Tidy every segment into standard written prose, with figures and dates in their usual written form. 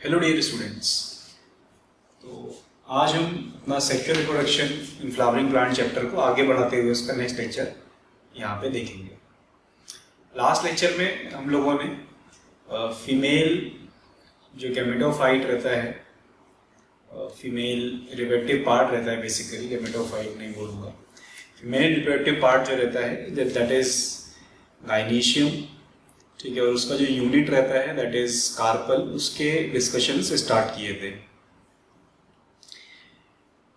Hello dear students. तो आज हम अपना sexual reproduction in flowering plant chapter को आगे बढ़ाते हुए उसका नेक्स्ट लेक्चर यहाँ पे देखेंगे। लास्ट लेक्चर में हम लोगों ने फीमेल जो गैमेटोफाइट रहता है, फीमेल रिप्रोडक्टिव पार्ट रहता है, बेसिकली गैमेटोफाइट नहीं बोलूँगा, फीमेल रिप्रोडक्टिव पार्ट जो रहता है दैट इज गाइनीशियम, ठीक है, और उसका जो यूनिट रहता है दैट इज कार्पल, उसके डिस्कशंस स्टार्ट किए थे।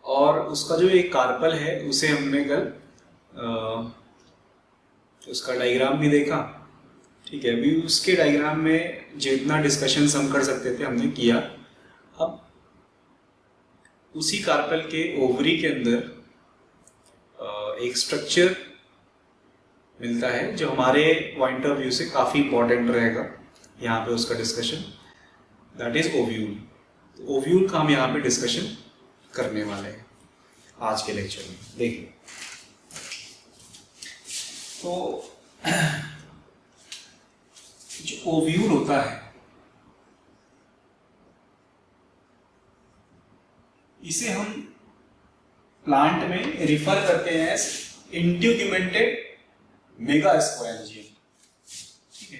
और उसका जो एक कार्पल है उसे हमने कल उसका डायग्राम भी देखा, ठीक है। अभी उसके डायग्राम में जितना डिस्कशंस हम कर सकते थे हमने किया। अब उसी कार्पल के ओवरी के अंदर एक स्ट्रक्चर मिलता है जो हमारे पॉइंट ऑफ व्यू से काफ़ी इंपॉर्टेंट रहेगा यहाँ पे उसका डिस्कशन, दैट इज ओव्यूल। तो ओव्यूल का हम यहाँ पे डिस्कशन करने वाले हैं आज के लेक्चर में। देखिए, तो जो ओव्यूल होता है इसे हम प्लांट में रिफर करते हैं एज इंट्यूग्यूमेंटेड मेगास्पोरेंजियम, ठीक है,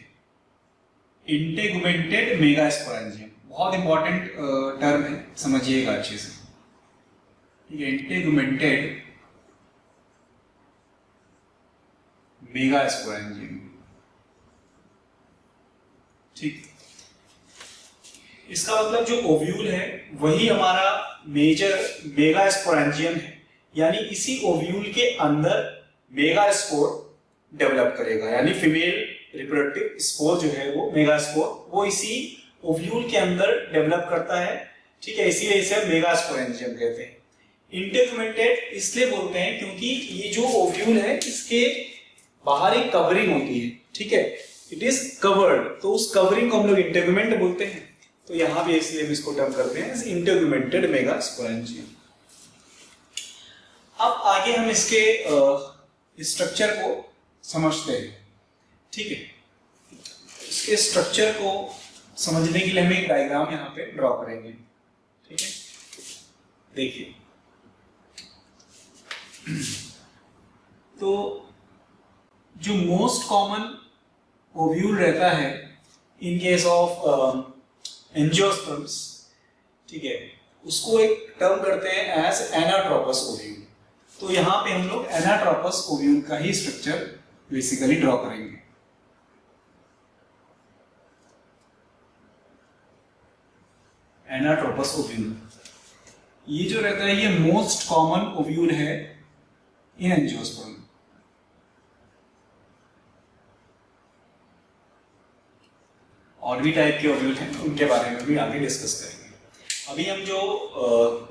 इंटेगुमेंटेड मेगास्पोरेंजियम, बहुत इंपॉर्टेंट टर्म है, समझिएगा अच्छे से, ठीक है। इंटेगुमेंटेड मेगास्पोरेंजियम, ठीक। इसका मतलब जो ओव्यूल है वही हमारा मेजर मेगास्पोरेंजियम है, यानी इसी ओव्यूल के अंदर मेगास्पोर डेवलप करेगा, यानी फीमेल रिप्रोडक्टिव स्पोर जो है वो मेगास्पोर वो इसी ओव्यूल के अंदर डेवलप करता है, ठीक है। इसीलिए इसे मेगास्पोरेंजियम कहते हैं। इंटेगुमेंटेड इसलिए बोलते हैं क्योंकि ये जो ओव्यूल है इसके बाहर एक कवरिंग होती है, ठीक है, इट इज कवर्ड, तो उस कवरिंग को हम लोग इंटेगुमेंट बोलते हैं। तो यहां भी इसलिए हम इसको टर्म करते हैं इंटेगुमेंटेड मेगास्पोरेंजियम। अब आगे हम इसके स्ट्रक्चर को समझते हैं, ठीक है। इसके स्ट्रक्चर को समझने के लिए हम एक डायग्राम यहाँ पे ड्रॉ करेंगे, ठीक है। देखिए, तो जो मोस्ट कॉमन ओव्यूल रहता है इन केस ऑफ एंजियोस्पर्म्स, ठीक है, उसको एक टर्म करते हैं एज एनाट्रोपस ओव्यूल। तो यहाँ पे हम लोग एनाट्रोपस ओव्यूल का ही स्ट्रक्चर बेसिकली ड्रॉ करेंगे। एनाट्रोपस ओव्यूल ये जो रहता है ये मोस्ट कॉमन ओव्यूल है इन एंजियोस्पर्म। और भी टाइप के ओव्यूल हैं, उनके बारे में भी आगे डिस्कस करेंगे। अभी हम जो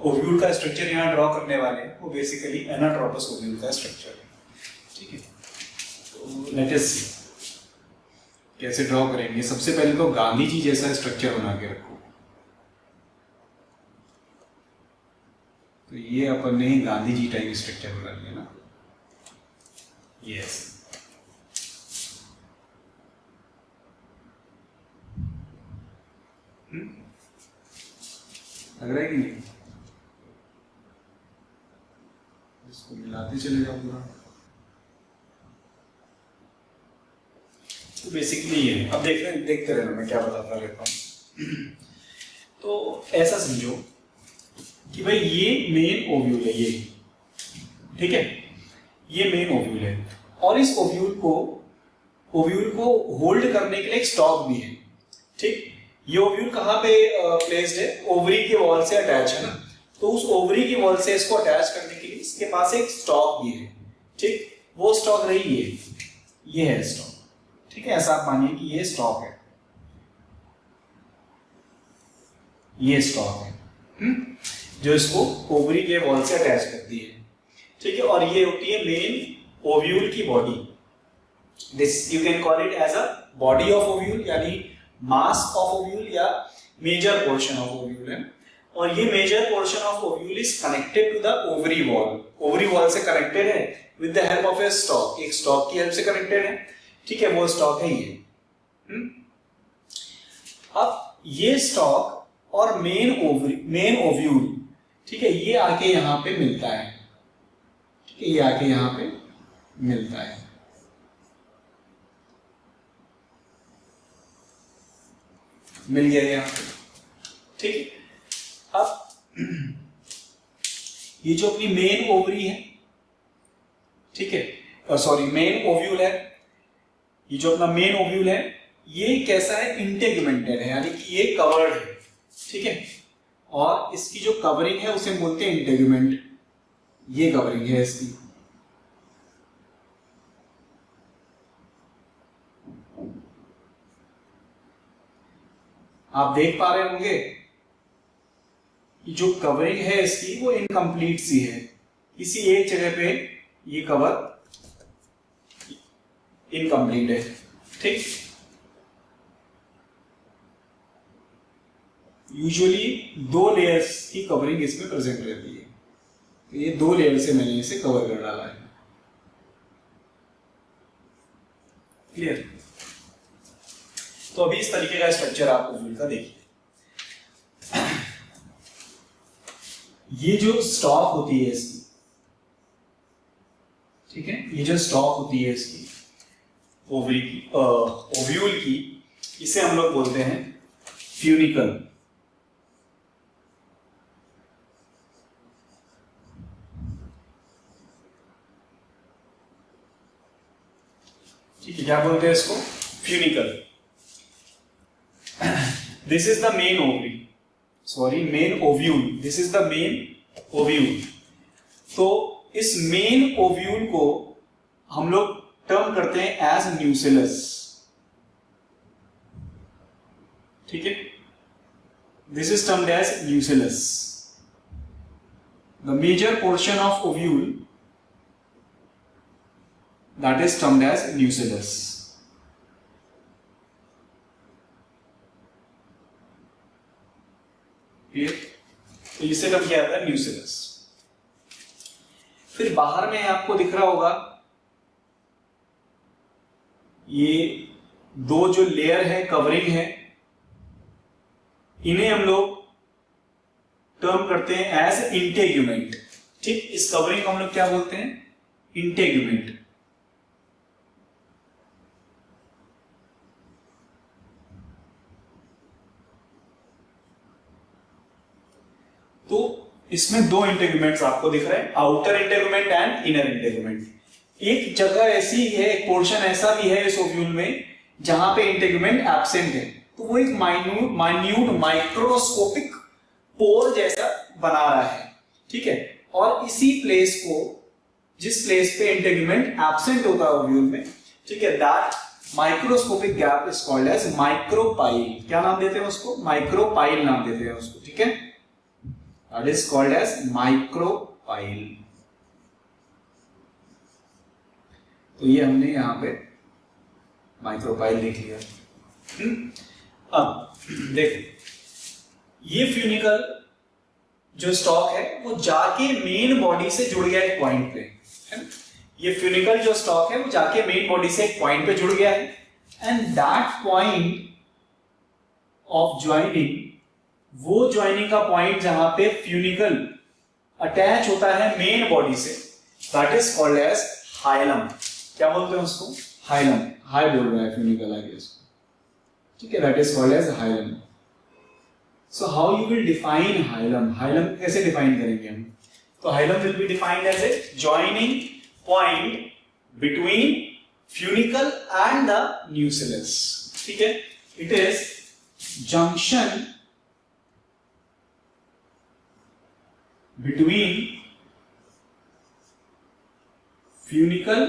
ओव्यूल का स्ट्रक्चर यहाँ ड्रॉ करने वाले हैं वो बेसिकली एनाट्रोपस ओव्यूल का स्ट्रक्चर है, ठीक है। तो लेट अस सी कैसे ड्रॉ करेंगे। सबसे पहले तो गांधी जी जैसा स्ट्रक्चर बना के रखो। तो ये अपन ने गांधी जी टाइप स्ट्रक्चर बना लिया ना, यस। लग रहा है कि नहीं? इसको मिलाते चले जाऊंगा। तो बेसिकली ये, अब देखते रहना मैं क्या बताता रहता हूँ। तो ऐसा समझो कि भाई ये मेन ओव्यूल है, ये, ठीक है, ये मेन ओव्यूल है और इस ओव्यूल को होल्ड करने के लिए एक स्टॉक भी है, ठीक। ये ओव्यूल कहाँ पे प्लेस्ड है? ओवरी के वॉल से अटैच है ना, तो उस ओवरी की वॉल से इसको अटैच करने के लिए इसके पास एक स्टॉक भी है, ठीक। वो स्टॉक रही ये है स्टॉक, ठीक है। ऐसा आप मानिए कि ये स्टॉक है, ये स्टॉक है, जो इसको ओवरी के वॉल से अटैच करती है, ठीक है। और ये होती है मेन ओव्यूल की body. This you can call it as a body of ovule, यानी मास ऑफ ओव्यूल या मेजर पोर्शन ऑफ ओव्यूल है। और ये major portion of ovule is connected to the ovary wall, ovary wall से connected है with the help of a stalk, एक stalk की help से कनेक्टेड है, ठीक है। वो स्टॉक है ये। अब ये स्टॉक और मेन ओव्यूल, ठीक है, ये आके यहां पे मिलता है, ठीक है, ये आके यहां पे मिलता है। मिल गया यहां पे, ठीक है। अब ये जो अपनी मेन ओवरी है, ठीक है, सॉरी मेन ओव्यूल है, ये जो अपना मेन ओव्यूल है ये कैसा है, इंटेगुमेंटेड है, यानी कि ये कवर्ड है, ठीक है, और इसकी जो कवरिंग है उसे बोलते हैं इंटेगुमेंट, ये कवरिंग है इसकी। आप देख पा रहे होंगे जो कवरिंग है इसकी वो इनकम्प्लीट सी है, किसी एक जगह पे ये कवर इनकम्प्लीट है, ठीक। यूजुअली 2 लेयर्स की कवरिंग इसमें प्रेजेंट रहती है, तो ये 2 लेयर से मैंने इसे कवर कर डाला है। क्लियर? तो अभी इस तरीके का स्ट्रक्चर आप ओव्यूल का देखिए। ये जो स्टॉक होती है इसकी, ठीक है, ये जो स्टॉक होती है इसकी ओवरी की, ओव्यूल की, इसे हम लोग बोलते हैं फ्यूनिकल। ठीक है, क्या बोलते हैं इसको, funicle. This is the main ovary, sorry main ovule, this is the main ovule. तो इस मेन ओव्यूल को हम लोग टर्म करते हैं एज न्यूसेलस, ठीक है, this is termed as nucellus. The major portion of ovule that is termed as nucellus. तो इसे टर्म किया जाता है न्यूसेलस। फिर बाहर में आपको दिख रहा होगा ये 2 जो लेयर है, कवरिंग है, इन्हें हम लोग टर्म करते हैं एज इंटेग्यूमेंट, ठीक। इस कवरिंग को हम लोग क्या बोलते हैं, इंटेग्यूमेंट। तो इसमें 2 इंटेग्यूमेंट्स आपको दिख रहे हैं, outer integument and inner integument. एक जगह ऐसी है, एक पोर्शन ऐसा भी है इस ओव्यूल में जहां पे इंटेग्यूमेंट एब्सेंट है, तो वो एक माइन्यूट माइक्रोस्कोपिक पोर जैसा बना रहा है, ठीक है। और इसी प्लेस को, जिस प्लेस पे इंटेग्यूमेंट एब्सेंट होता है ओव्यूल में, ठीक है, that microscopic gap is called as micropyle. क्या नाम देते हैं उसको, माइक्रोपाइल नाम देते हैं उसको, ठीक है, that is called as micropyle. तो ये हमने यहां पे माइक्रोपाइल लिख लिया। अब देखो, ये फ्यूनिकल जो स्टॉक है वो जाके मेन बॉडी से जुड़ गया एक पॉइंट पे, है ना? ये फ्यूनिकल जो स्टॉक है वो जाके मेन बॉडी से एक पॉइंट पे जुड़ गया है, and that point of joining, वो ज्वाइनिंग का पॉइंट जहां पे फ्यूनिकल अटैच होता है मेन बॉडी से, that is called as hilum. क्या बोलते हैं उसको, हाइलम। हाई बोल रहा है फ्यूनिकल आगे इसको, ठीक है, that is called as hilum. So how you will define hilum, hilum कैसे डिफाइन करेंगे हम, तो hilum will be defined as a joining point between funicle and the nucellus, ठीक है, it is junction between funicle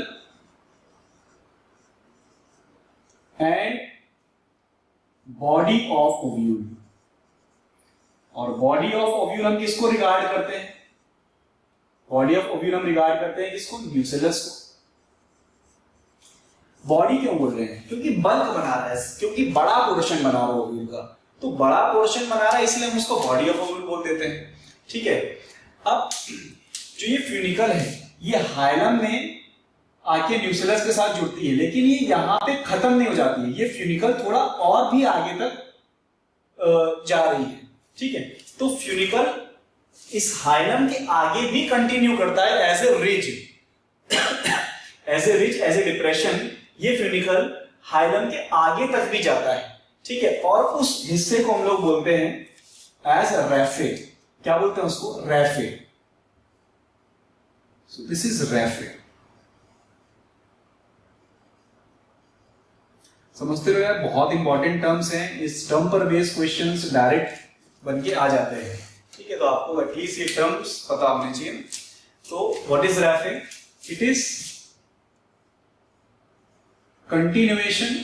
and body of ovule। और body of ovule हम किसको regard करते हैं, बॉडी ऑफ ओव्यूल हम रिगार्ड करते हैं किसको, न्यूसेलस को। बॉडी क्यों बोल रहे हैं, क्योंकि बल्क बना रहा है, क्योंकि बड़ा पोर्शन बना रहा है ओव्यूल का, तो बड़ा पोर्शन बना रहा है इसलिए हम उसको बॉडी ऑफ ओव्यूल बोल देते हैं, ठीक है। अब जो ये फ्यूनिकल है ये हाइलम में आके न्यूसेलस के साथ जुड़ती है, लेकिन ये यहां पे खत्म नहीं हो जाती है, ये फ्यूनिकल थोड़ा और भी आगे तक जा रही है, ठीक है। तो फ्यूनिकल इस हाइलम के आगे भी कंटिन्यू करता है as a ridge, as a depression. ये फ्यूनिकल हाइलम के आगे तक भी जाता है, ठीक है। और उस हिस्से को हम लोग बोलते हैं एज रैफे। क्या बोलते हैं उसको? Raphe. So this is raphe. समझते रहो यार, बहुत इंपॉर्टेंट टर्म्स हैं। इस टर्म पर बेस्ड क्वेश्चंस डायरेक्ट बन के आ जाते हैं, ठीक है। तो आपको एटलीस्ट ये टर्म्स पता होने चाहिए। तो what is raphe? It is continuation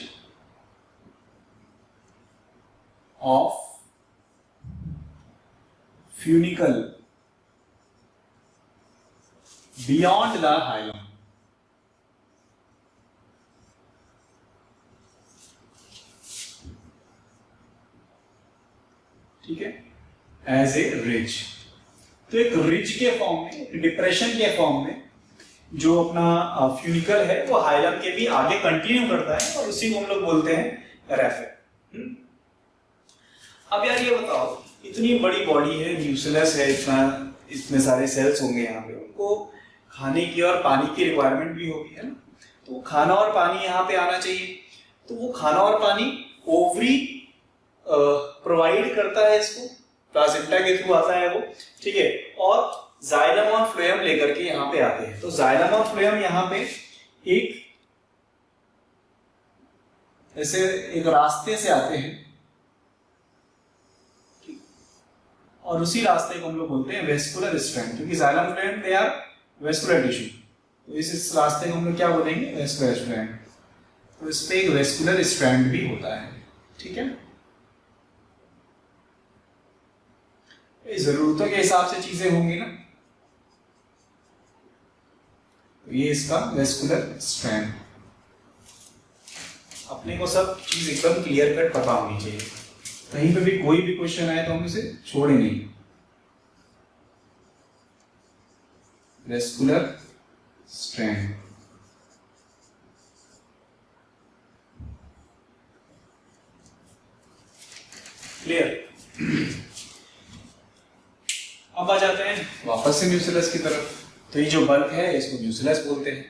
of funicle beyond the hilum. ठीक है, एज ए रिज। तो एक रिज के फॉर्म में, डिप्रेशन के फॉर्म में जो अपना फ्यूनिकल है वो हाइलम के भी आगे कंटिन्यू करता है और उसी को हम लोग बोलते हैं रैफे। अब यार ये बताओ, इतनी बड़ी बॉडी है, न्यूक्लियस है, इतने सारे सेल्स होंगे यहाँ पे, उनको खाने की और पानी की रिक्वायरमेंट भी होगी, है ना। तो खाना और पानी यहाँ पे आना चाहिए। तो वो खाना और पानी ओवरी प्रोवाइड करता है इसको, प्लासेंटा के थ्रू आता है वो, ठीक है। और जाइलम और फ्लोएम लेकर के यहाँ पे आते हैं। तो जाइलम और फ्लोएम यहाँ पे एक ऐसे एक रास्ते से आते हैं, और उसी रास्ते को हम लोग बोलते हैं वेस्कुलर स्ट्रैंड, क्योंकि xylem phloem they are vascular tissue. तो इस रास्ते को हम लोग क्या बोलेंगे? Vascular strand. तो इस पे एक वेस्कुलर स्ट्रैंड भी होता है, ठीक है। जरूरतों के हिसाब से चीजें होंगी ना। तो ये इसका वेस्कुलर स्ट्रैंड। अपने को सब चीज एकदम क्लियर कट पता होनी चाहिए, कहीं पे भी कोई भी क्वेश्चन आए तो हम इसे छोड़े नहीं। Vascular strand. क्लियर? अब आ जाते हैं वापस से न्यूक्लियस की तरफ। तो ये जो बल्ब है इसको न्यूक्लियस बोलते हैं।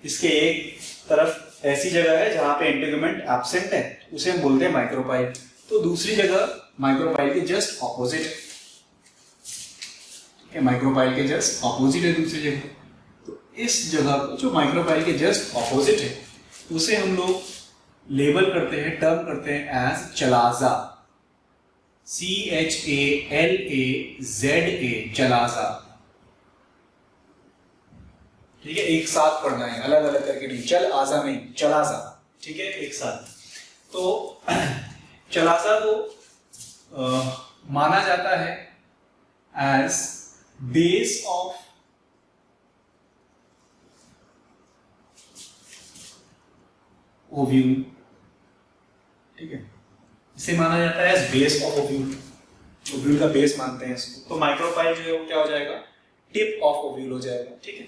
इसके एक तरफ ऐसी जगह है जहां पे इंटीग्यूमेंट एब्सेंट है, उसे हम बोलते हैं माइक्रोपाइल। तो दूसरी जगह माइक्रोपाइल के जस्ट ऑपोजिट है, ठीक है। माइक्रोपाइल के जस्ट ऑपोजिट है दूसरी जगह। तो इस जगह को जो माइक्रोपाइल के जस्ट ऑपोजिट है उसे हम लोग लेबल करते हैं, टर्म करते हैं एज चलाजा। CHALAZA, chalaza. ठीक है, एक साथ पढ़ना है, अलग अलग करके नहीं, चल आजा नहीं, चलाजा, ठीक है, एक साथ। तो चलाजा को माना जाता है एज बेस ऑफ ओव्यूल, ठीक है। इसे माना जाता है as base of ovule, ovule का बेस मानते हैं इसको। तो माइक्रोपाइल जो है वो क्या हो जाएगा? टिप ऑफ ओव्यूल हो जाएगा, ठीक है।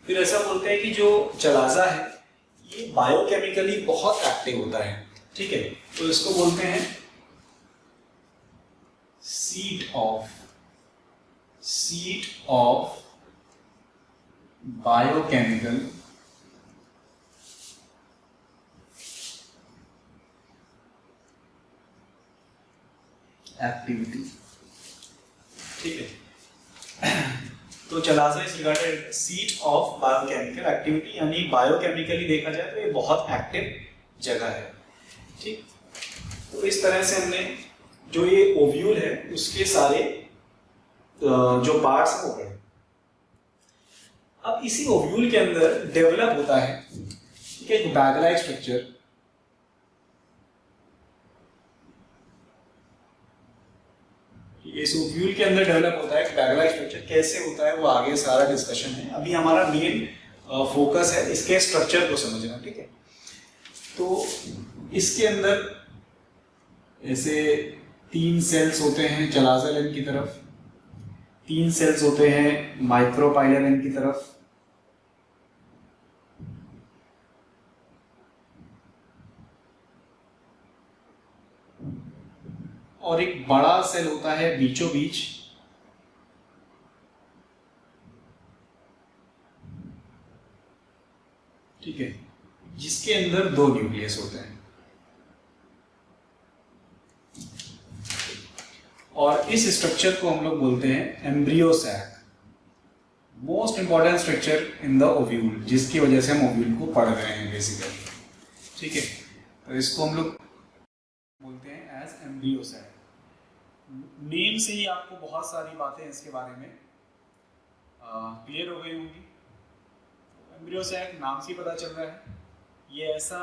फिर ऐसा बोलते हैं कि जो चलाजा है ये बायोकेमिकली बहुत एक्टिव होता है, ठीक है। तो इसको बोलते हैं सीट ऑफ बायोकेमिकल एक्टिविटी, ठीक है। तो chalaza is regarded seat of biochemical activity, यानी बायोकेमिकली देखा जाए तो ये बहुत एक्टिव जगह है, ठीक। तो इस तरह से हमने जो ये ओव्यूल है उसके सारे जो पार्ट्स हैं वो पढ़े। अब इसी ओव्यूल के अंदर डेवलप होता है, ठीक है, एक बैग लाइक स्ट्रक्चर। इस ओव्यूल के अंदर डेवलप होता है एक बैग लाइक स्ट्रक्चर। कैसे होता है वो आगे सारा डिस्कशन है, अभी हमारा मेन फोकस है इसके स्ट्रक्चर को समझना, ठीक है। तो इसके अंदर ऐसे 3 सेल्स होते हैं चलाजा एंड की तरफ, 3 सेल्स होते हैं माइक्रोपाइलर एंड की तरफ, और एक बड़ा सेल होता है बीचों बीच, ठीक है, जिसके अंदर 2 न्यूक्लियस होते हैं। और इस स्ट्रक्चर को हम लोग बोलते हैं embryo sac, most important structure in the ovule, जिसकी वजह से हम ओव्यूल को पढ़ रहे हैं बेसिकली, ठीक है। तो इसको हम लोग बोलते हैं एज एम्ब्रियो सैक। नेम से ही आपको बहुत सारी बातें इसके बारे में क्लियर हो गई होंगी। एम्ब्रियो सैक नाम से ही पता चल रहा है, ये ऐसा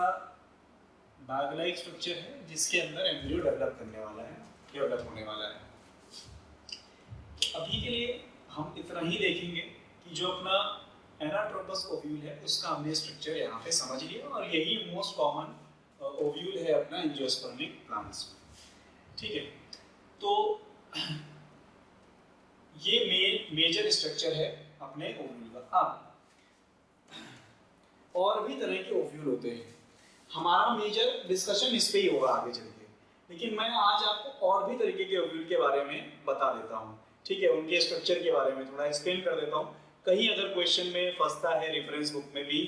बैग लाइक स्ट्रक्चर है जिसके अंदर एम्ब्रियो डेवलप करने वाला है, डेवलप होने वाला है। अभी के लिए हम इतना ही देखेंगे कि जो अपना एनाट्रोपस ओव्यूल है उसका हमने स्ट्रक्चर यहाँ पे समझ लिया, और यही मोस्ट कॉमन ओव्यूल है अपना एंजियोस्पर्मिक प्लांट्स में, ठीक है। तो ये मेजर स्ट्रक्चर है अपने ओव्यूल का। अब और भी तरह के ओव्यूल होते हैं, हमारा मेजर डिस्कशन इस पे ही होगा आगे चल के, लेकिन मैं आज आपको और भी तरीके के ओव्यूल के बारे में बता देता हूँ, ठीक है। उनके स्ट्रक्चर के बारे में थोड़ा एक्सप्लेन कर देता हूँ, कहीं अगर क्वेश्चन में फंसता है रेफरेंस बुक में भी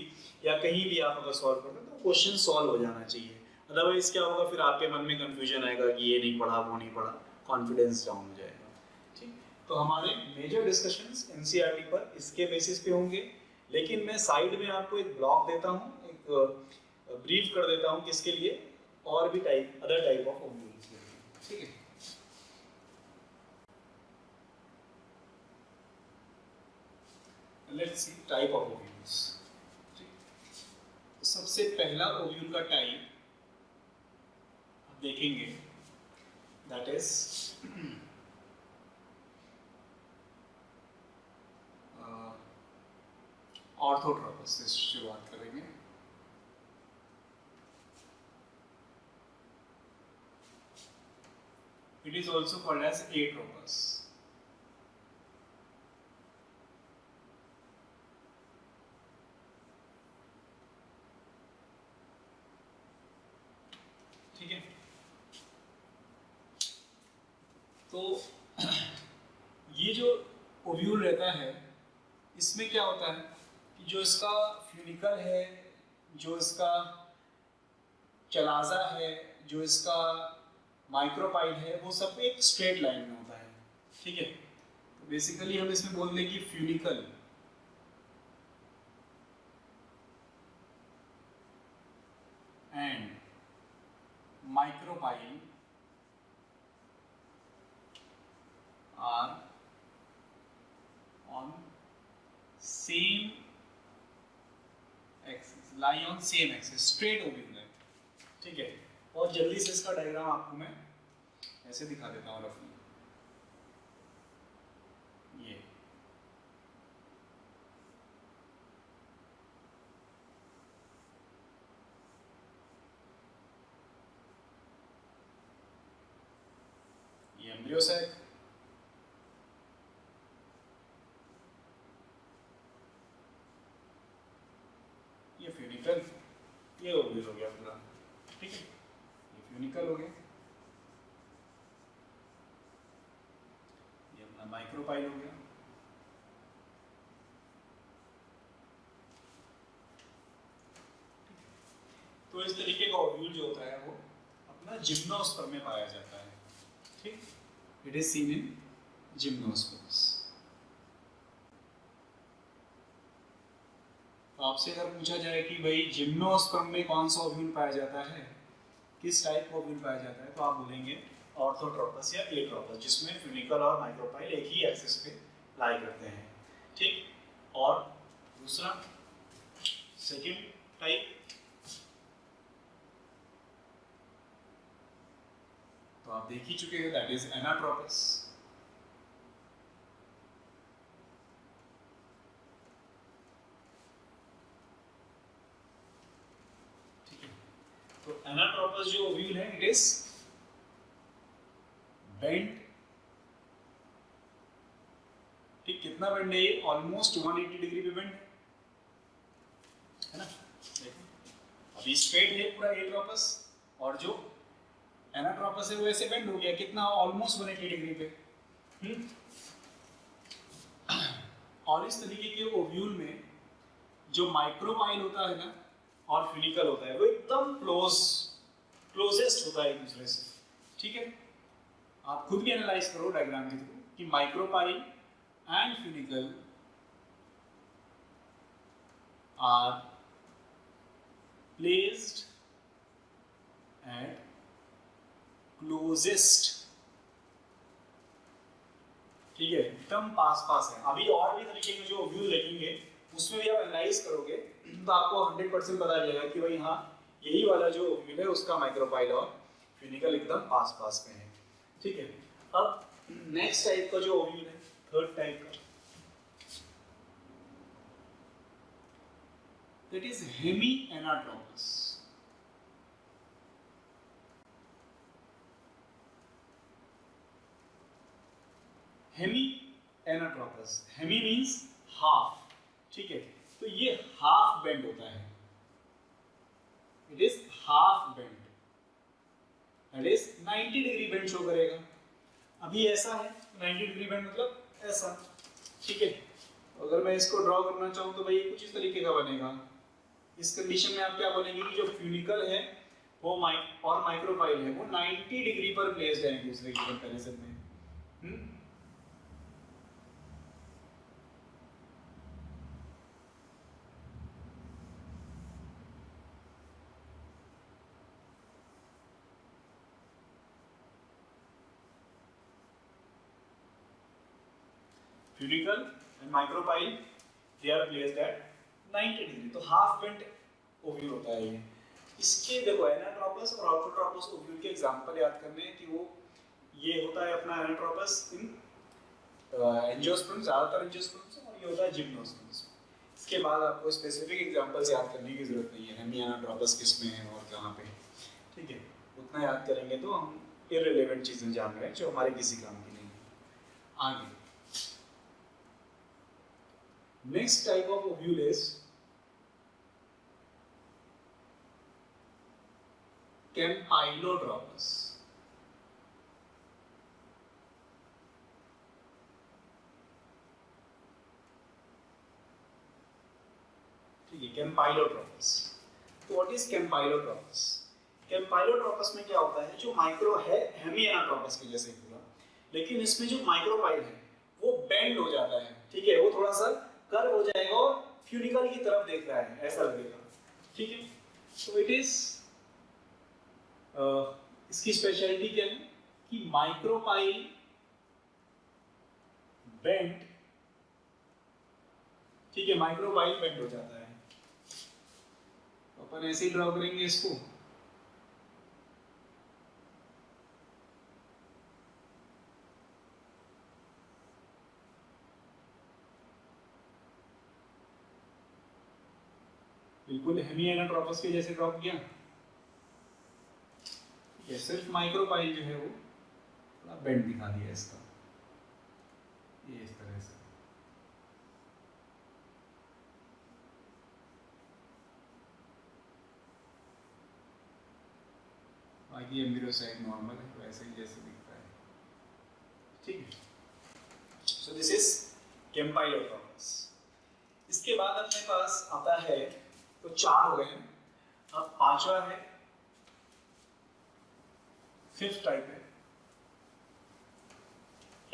या कहीं भी आप अगर सॉल्व करते हैं तो क्वेश्चन सॉल्व हो जाना चाहिए। अदरवाइज क्या होगा, फिर आपके मन में कंफ्यूजन आएगा कि ये नहीं पढ़ा वो नहीं पढ़ा, कॉन्फिडेंस डाउन हो जाएगा, ठीक। तो हमारे मेजर डिस्कशंस एनसीईआरटी पर इसके बेसिस पे होंगे, लेकिन मैं साइड में आपको एक ब्लॉक देता हूँ, एक ब्रीफ कर देता हूँ किसके लिए, और भी अदर टाइप ऑफ ओव्यूल्स के लिए, ठीक है। Let's see type of ovules. सबसे पहला ओव्यूल का टाइप देखेंगे, दैट इज ऑर्थोट्रोपस से शुरुआत करेंगे। It is also called as atropous. ठीक है, तो ये जो ओव्यूल रहता है इसमें क्या होता है कि जो इसका फ्यूनिकल है, जो इसका चलाजा है, जो इसका माइक्रोपाइल है, वो सब एक स्ट्रेट लाइन में होता है, ठीक है। तो बेसिकली हम इसमें बोल दें कि funicle and micropyle are on same axis, lie on same axis, straight ovule है, ठीक है। और जल्दी से इसका डायग्राम आपको मैं ऐसे दिखा देता हूँ रफली। ये एम्ब्रियो सैक, ये फ्यूनिकल, ये ओव्यूल हो गया पूरा, ठीक है। ये फ्यूनिकल हो गया, ये अपना माइक्रोपाइल हो गया, तो इस तरीके का ओव्यूल जो होता है वो अपना जिम्नोस्पर्म में पाया जाता है, ठीक। It is seen in gymnosperms. तो आपसे अगर पूछा जाए कि भाई जिम्नोस्पर्म में कौन सा ओव्यूल पाया जाता है, किस टाइप का ओव्यूल पाया जाता है, तो आप बोलेंगे ऑर्थोट्रोपस या एट्रोपस, जिसमें फ्यूनिकल और माइक्रोपाइल एक ही एक्सिस पे लाई करते हैं, ठीक। और दूसरा सेकंड टाइप, तो आप देख ही चुके हैं, दैट इज एनाट्रोपस। तो एनाट्रोपस जो ओव्यूल है, इट इज बेंड, ठीक। कितना बेंड है ये, ऑलमोस्ट 180 डिग्री पे बेंड है ना। देखो अभी स्ट्रेट है पूरा एट्रोपस, और जो एनाट्रोपस है वो ऐसे बेंड हो गया कितना, ऑलमोस्ट 180 डिग्री पे। और इस तरीके के ओव्यूल में जो माइक्रोपाइल होता है ना और फ्यूनिकल होता है वो एकदम क्लोजेस्ट होता है एक दूसरे से, ठीक है। आप खुद भी एनालाइज करो डायग्राम के थ्रू कि micropyle and funicle are placed at closest, ठीक है, एकदम पास पास है। अभी और भी तरीके के जो व्यू देखेंगे उसमें भी आप एनालाइज करोगे तो आपको 100% पता चलेगा कि भाई हाँ यही वाला जो व्यू है उसका माइक्रोपाइल और फ्यूनिकल एकदम पास पास में है, ठीक है। अब नेक्स्ट टाइप का जो व्यू है, थर्ड टाइप का, that is hemi anatropous. Hemi anatropous, hemi means half, ठीक है। तो ये हाफ बेंड होता है, it is half bend, that is 90 degree bend show करेगा। अभी ऐसा है 90 डिग्री बेंड मतलब ऐसा, ठीक है। अगर मैं इसको ड्रॉ करना चाहूँ तो भाई कुछ इस तरीके का बनेगा। इस कंडीशन में आप क्या बोलेंगे कि जो फ्यूनिकल है वो और माइक्रोपाइल है वो 90 डिग्री पर प्लेस्ड है एक दूसरे के कंपैरिजन में। Funicle and micropyle they are placed at 90 degree, तो हाफ बेंट ओव्यूल होता है ये। इसके देखो एनाट्रोपस और ऑर्थोट्रोपस ओव्यूल के एग्जांपल याद करने हैं कि वो ये होता है अपना एनाट्रोपस इन एंजियोस्पर्म, ज्यादातर एंजियोस्पर्म्स, और ये होता है जिम्नोस्पर्म्स। इसके बाद आपको स्पेसिफिक एग्जांपल्स याद करने की जरूरत नहीं है, हेमी एनाट्रोपस किस में है और कहाँ पे, ठीक है। उतना याद करेंगे तो हम इररिलेवेंट चीजें जान रहे हैं जो हमारे किसी काम की नहीं है। आगे next type of ovule is campylotropous, ठीक है, campylotropous। तो व्हाट इज campylotropous? campylotropous में क्या होता है, जो माइक्रो है हेमी एनाट्रोपस के जैसे पूरा, लेकिन इसमें जो माइक्रोपाइल है वो बेंड हो जाता है, ठीक है, वो थोड़ा सा कर्व हो जाएगा और फ्यूनिकल की तरफ देख रहा है ऐसा लगेगा, ठीक है। तो इट इज इसकी स्पेशलिटी क्या है कि माइक्रोपाइल बेंड, ठीक है, माइक्रोपाइल बेंड हो जाता है। तो अपन ऐसे ही ड्रॉ करेंगे इसको, बिल्कुल हेमी एनाट्रोपस के जैसे ड्रॉ किया। ये सिर्फ माइक्रोपाइल जो है वो थोड़ा बेंड दिखा दिया इसका, ये इस तरह से। बाकी एम्ब्रियो साइड नॉर्मल है, वैसे ही जैसे दिखता है, ठीक है। So this is campylotropous. इसके बाद अपने पास आता है, तो 4 हो गए हैं, अब 5वां है, 5th टाइप है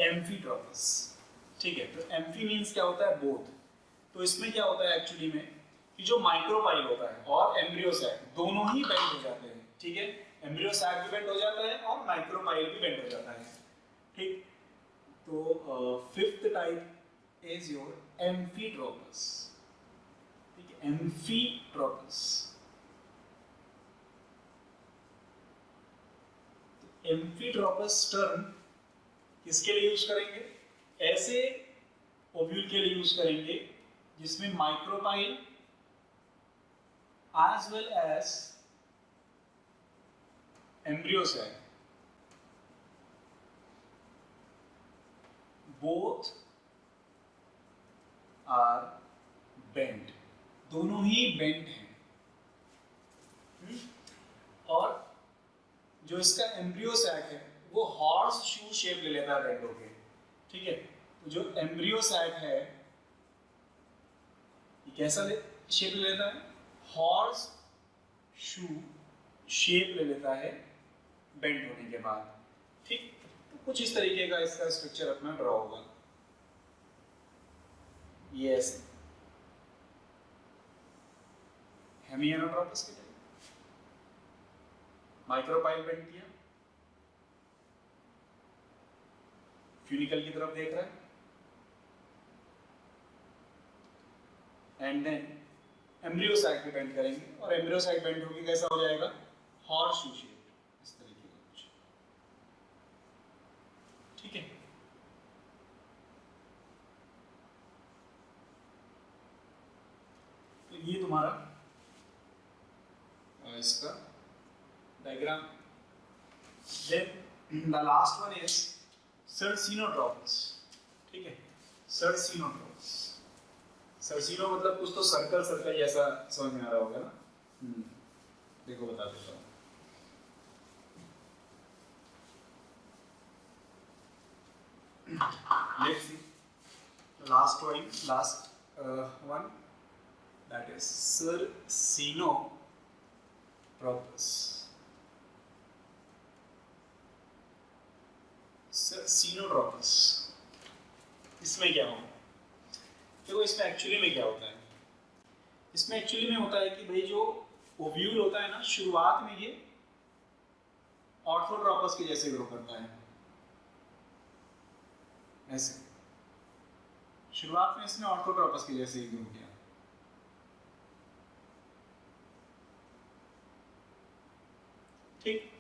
एम्फीट्रोपस, ठीक है। तो एम्फी मींस क्या होता है, बोथ। तो इसमें क्या होता है एक्चुअली में कि जो माइक्रोपाइल होता है और एम्ब्रियो सैक दोनों ही बेंड हो जाते हैं, ठीक है। एम्ब्रियो सैक भी बेंड हो जाता है और माइक्रोपाइल भी बेंड हो जाता है, ठीक। तो 5th टाइप इज योर एम्फीट्रोपस, ठीक है, एम्फीट्रोपस। एम्फीट्रोपस टर्म किसके लिए यूज करेंगे, ऐसे ओव्यूल के लिए यूज करेंगे जिसमें micropyle as well as embryo sac both are bent, दोनों ही बेंट हैं। और जो इसका एम्ब्रियो सैक है वो हॉर्स शू शेप ले लेता है बेंड होके, ठीक है। तो जो एम्ब्रियो सैक है ये कैसा शेप ले लेता है, हॉर्स शू शेप ले लेता है बेंड होने के बाद, ठीक। तो कुछ इस तरीके का इसका स्ट्रक्चर अपना ड्रॉ होगा, ये ऐसे हेमिएनोट्रोपस के टाइप माइक्रोपाइल बेंड किया, फ्यूनिकल की तरफ देख रहा है, एंड देन एम्ब्रियो साइड पे बेंड करेंगे और एम्ब्रियो साइड बेंड होके कैसा हो जाएगा, हॉर्स शू शेप, इस तरीके का कुछ, ठीक है। तो ये तुम्हारा इसका diagram. Then the last one is circinotropous, ठीक है। सर्सिनोट्रोपस, सर्सिनो मतलब कुछ तो सर्कल सर्कल जैसा समझ में आ रहा होगा ना, देखो बता देता हूँ। Let's see last one, that is Sercinotropus. Sercinotropus, इसमें क्या होगा, देखो इसमें एक्चुअली में क्या होता है, इसमें एक्चुअली में होता है कि भाई जो ओव्यूल होता है ना, शुरुआत में ये ऑर्थोट्रोपस के जैसे ग्रो करता है, ऐसे शुरुआत में इसने ऑर्थोट्रोपस के जैसे ही ग्रो किया, ठीक।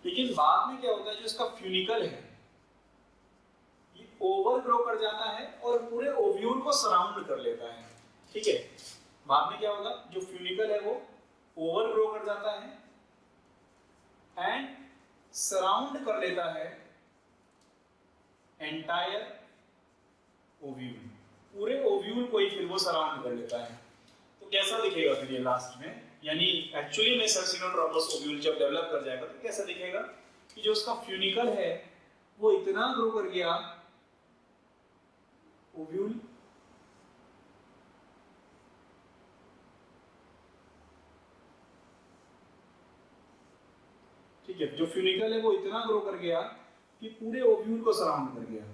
लेकिन बाद में क्या होता है, जो इसका फ्यूनिकल है ये ओवर ग्रो कर जाता है और पूरे ओव्यूल को सराउंड कर लेता है, ठीक है। बाद में क्या होगा, जो फ्यूनिकल है वो ओवर ग्रो कर जाता है एंड सराउंड कर लेता है एंटायर ओव्यूल, पूरे ओव्यूल को ही फिर वो सराउंड कर लेता है। तो कैसा दिखेगा फिर ये लास्ट में, यानी एक्चुअली में सर्सिनोट्रोपस ओव्यूल जब डेवलप कर जाएगा तो कैसा दिखेगा कि जो उसका फ्यूनिकल है वो इतना ग्रो कर गया ओव्यूल, ठीक है। जो फ्यूनिकल है वो इतना ग्रो कर गया कि पूरे ओव्यूल को सराउंड कर गया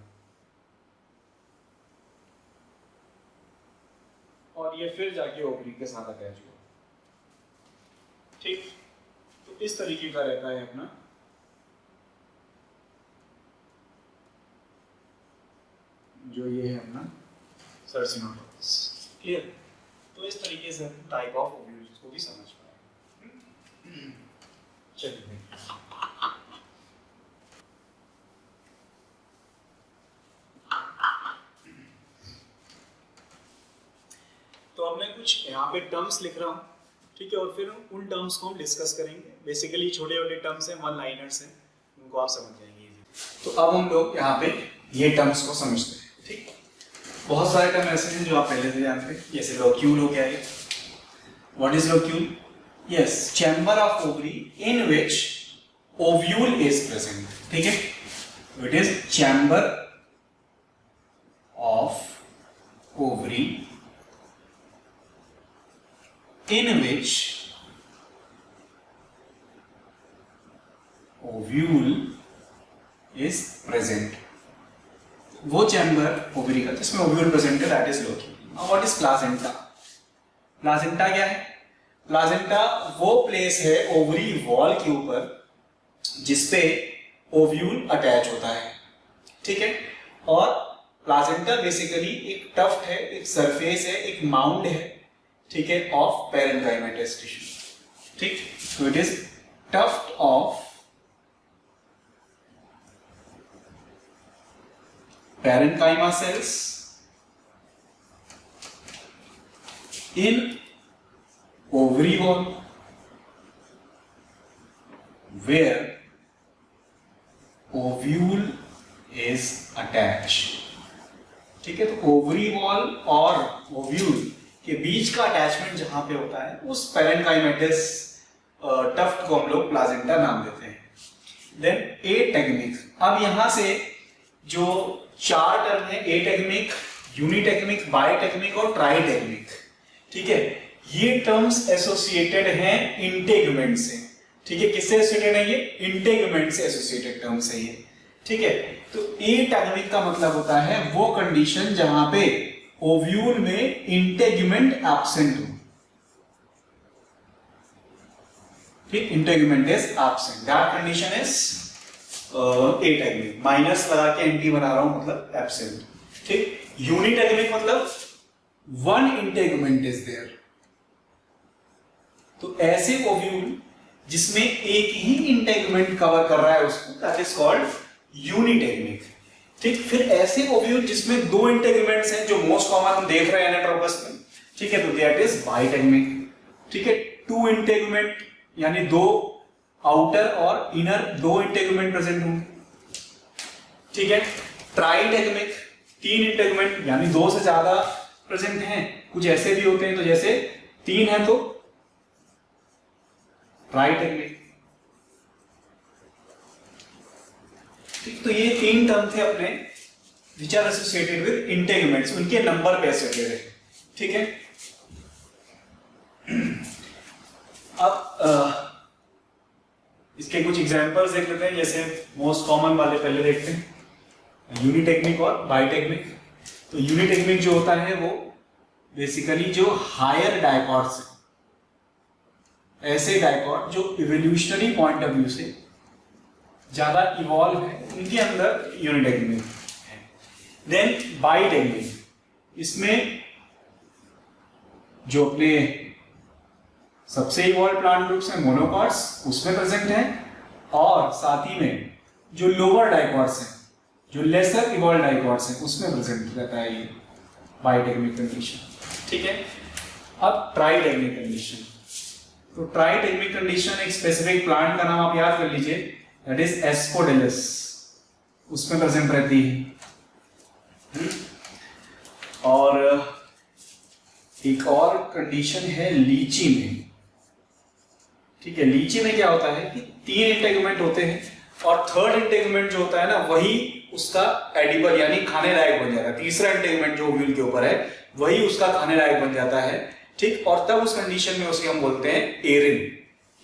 और ये फिर जाके ओवरी के साथ अटैच हुआ, ठीक। तो इस तरीके का रहता है अपना जो ये है अपना सर्सिनोट्रोपस, क्लियर। तो इस तरीके से टाइप ऑफ ओव्यूल्स को भी समझ पाए। चलिए तो अब मैं कुछ यहाँ पे टर्म्स लिख रहा हूँ, ठीक है, और फिर उन टर्म्स को हम डिस्कस करेंगे। बेसिकली छोटे छोटे टर्म्स हैं, वन लाइनर्स हैं, उनको आप समझ जाएंगे। तो अब हम लोग यहाँ पे ये टर्म्स को समझते हैं, ठीक। बहुत सारे टर्म ऐसे हैं जो आप पहले से जानते हैं, जैसे लोक्यूल हो गया है। What is locule? Yes, chamber of ovary in which ovule is present, ठीक है। It is chamber of ovary in which ovule is present, वो चैम्बर ओवरी का जिसमें ओव्यूल प्रेजेंट है, that is locule. Now what is placenta? Placenta क्या है? प्लाजेंटा वो place है ओवरी वॉल के ऊपर जिसपे ओव्यूल अटैच होता है, ठीक है। और प्लाजेंटा बेसिकली एक टफ्ट है, एक सरफेस है, एक माउंड है, ठीक है, ऑफ पैरेन्काइमेटस टिश्यू, ठीक। तो it is tuft of parenchyma cells in ovary wall where ovule is attached, ठीक है। तो ओवरी वॉल और ओव्यूल के बीच का अटैचमेंट जहां पे होता है उस पैरेन्काइमेटस टफ्ट को हम लोग प्लाजेंटा नाम देते हैं, देन एटेगमिक। अब यहां से जो 4 टर्म है, एटेगमिक, यूनिटेगमिक, बाइटेगमिक और ट्राइटेगमिक, ठीक है, ये टर्म्स एसोसिएटेड हैं इंटेगमेंट से। ठीक है, किससे एसोसिएटेड है ये? इंटेगमेंट से एसोसिएटेड टर्म्स है ये। ठीक है, तो एटेगमिक का मतलब होता है वो कंडीशन जहां पे ओव्यूल में इंटेगमेंट एब्सेंट हो। ठीक, integument is absent, that condition is ategmic. Minus लगा के एंटी बना रहा हूं, मतलब एब्सेंट। ठीक, यूनिटेगमिक मतलब वन इंटेगमेंट इज देयर। तो ऐसे ओव्यूल जिसमें एक ही इंटेगमेंट कवर कर रहा है उसको, दैट इज कॉल्ड यूनिटेगमिक। ठीक, फिर ऐसे ओव्यूल जिसमें 2 इंटेगमेंट्स हैं, जो मोस्ट कॉमन हम देख रहे हैं एनाट्रोपस में, ठीक है, तो दैट इज बाइटेगमिक। ठीक है, 2 इंटेगमेंट यानी 2 आउटर और इनर 2 इंटेगमेंट प्रेजेंट होंगे। ठीक है, ट्राइटेगमिक 3 इंटेगमेंट यानी 2 से ज्यादा प्रेजेंट हैं। कुछ ऐसे भी होते हैं, तो जैसे 3 है तो ट्राइटेगमिक। ठीक, तो ये 3 टर्म थे अपने which are associated with integuments, उनके नंबर पे एसोसिएटेड है। ठीक है, अब इसके कुछ एग्जांपल्स देख लेते हैं। जैसे मोस्ट कॉमन वाले पहले देखते हैं, यूनिटेगमिक और बाइटेगमिक। तो यूनिटेगमिक जो होता है वो बेसिकली जो हायर डायकॉट्स है, ऐसे डायकॉट जो इवोल्यूशनरी पॉइंट ऑफ व्यू से ज्यादा इवॉल्व है, उनके अंदर यूनिटेगमिक है। देन बाइटेगमिक, इसमें जो अपने सबसे इवॉल्व प्लांट ग्रुप्स हैं मोनोकॉट्स, उसमें प्रेजेंट है, और साथ ही में जो लोअर डाइकॉट्स हैं, जो लेसर इवॉल्व डाइकॉट्स हैं, उसमें प्रेजेंट रहता है ये बाइटेगमिक कंडीशन। ठीक है, अब ट्राइटेगमिक कंडीशन। तो ट्राइटेगमिक कंडीशन एक स्पेसिफिक प्लांट का नाम आप याद कर लीजिए, दैट इज एस्पोडेलस, उसमें प्रेजेंट रहती है। और एक और कंडीशन है लीची में। ठीक है, लीची में क्या होता है कि 3 इंटेगमेंट होते हैं और थर्ड इंटेगमेंट जो होता है ना, वही उसका एडिबल यानी खाने लायक बन जाता है। तीसरा इंटेगमेंट जो ओव्यूल के ऊपर है वही उसका खाने लायक बन जाता है। ठीक, और तब उस कंडीशन में उसे हम बोलते हैं एरिन।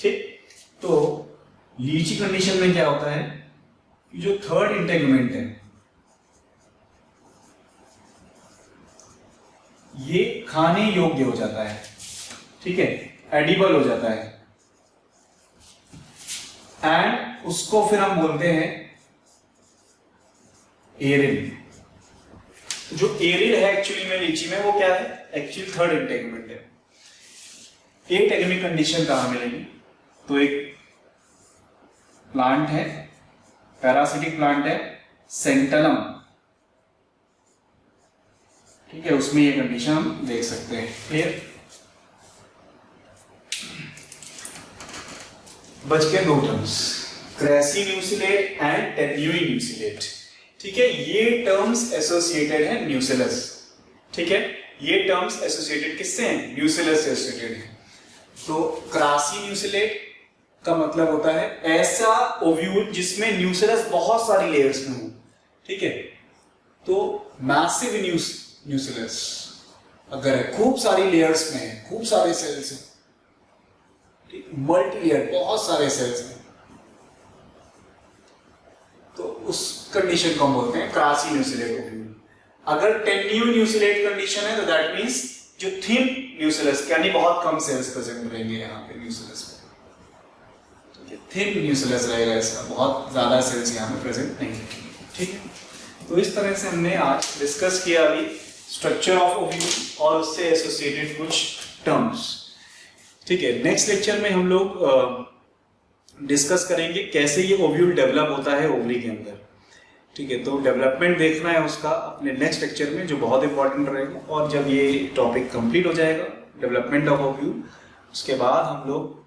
ठीक, तो लीची कंडीशन में क्या होता है कि जो थर्ड इंटेगमेंट है ये खाने योग्य हो जाता है। ठीक है, एडिबल हो जाता है, एंड उसको फिर हम बोलते हैं एरिन। जो एरिन है एक्चुअली में लीची में, वो क्या है? एक्चुअली थर्ड इंटेगमेंट है। एटेगमिक कंडीशन कहां मिलेगी? तो एक प्लांट है, पैरासिटिक प्लांट है, सेंटनम। ठीक है, उसमें ये कंडीशन हम देख सकते हैं। क्लियर? बच गए 2 टर्म्स, क्रेसी न्यूसिलेट एंड टेन्यूई न्यूसिलेट। ठीक है, ये टर्म्स एसोसिएटेड है न्यूसिलस। ठीक है, ये टर्म्स एसोसिएटेड किससे हैं? न्यूसिलस से एसोसिएटेड है। तो क्रासी न्यूसिलेट का मतलब होता है ऐसा ओव्यूल जिसमें न्यूसिलस बहुत सारी लेयर्स में हो। ठीक है, तो मैसिव न्यूसिलस अगर है, खूब सारी लेयर्स में है, खूब सारे सेल्स हैं, मल्टी लेयर, बहुत सारे सेल्स हैं, तो उस कंडीशन को हम बोलते हैं क्रासी न्यूसिलेट ओव्यूल। अगर टेन्यूई न्यूसिलेट कंडीशन है तो दैट मींस जो थिन न्यूसिलस, यानी बहुत कम सेल्स प्रेजेंट रहेंगे यहाँ पे न्यूसिलस में। थिन न्यूसिलस रहेगा इसका, बहुत ज्यादा सेल्स यहाँ पे प्रेजेंट नहीं रहेंगे। ठीक है, तो इस तरह से हमने आज डिस्कस किया अभी स्ट्रक्चर ऑफ ओव्यूल और उससे एसोसिएटेड कुछ टर्म्स। ठीक है, नेक्स्ट लेक्चर में हम लोग डिस्कस करेंगे कैसे ये ओव्यूल डेवलप होता है ओवरी के अंदर। ठीक है, तो डेवलपमेंट देखना है उसका अपने नेक्स्ट लेक्चर में, जो बहुत इंपॉर्टेंट रहेगा। और जब ये टॉपिक कंप्लीट हो जाएगा, डेवलपमेंट ऑफ ओव्यूल, उसके बाद हम लोग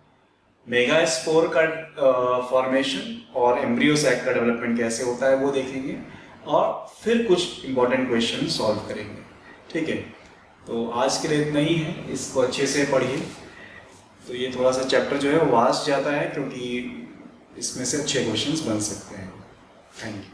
मेगास्पोर का फॉर्मेशन और एम्ब्रियो सैक का डेवलपमेंट कैसे होता है वो देखेंगे, और फिर कुछ इंपॉर्टेंट क्वेश्चन सॉल्व करेंगे। ठीक है, तो आज के लिए इतना ही है, इसको अच्छे से पढ़िए। तो ये थोड़ा सा चैप्टर जो है वो वास्ट जाता है, क्योंकि इसमें से अच्छे क्वेश्चंस बन सकते हैं। Thank you.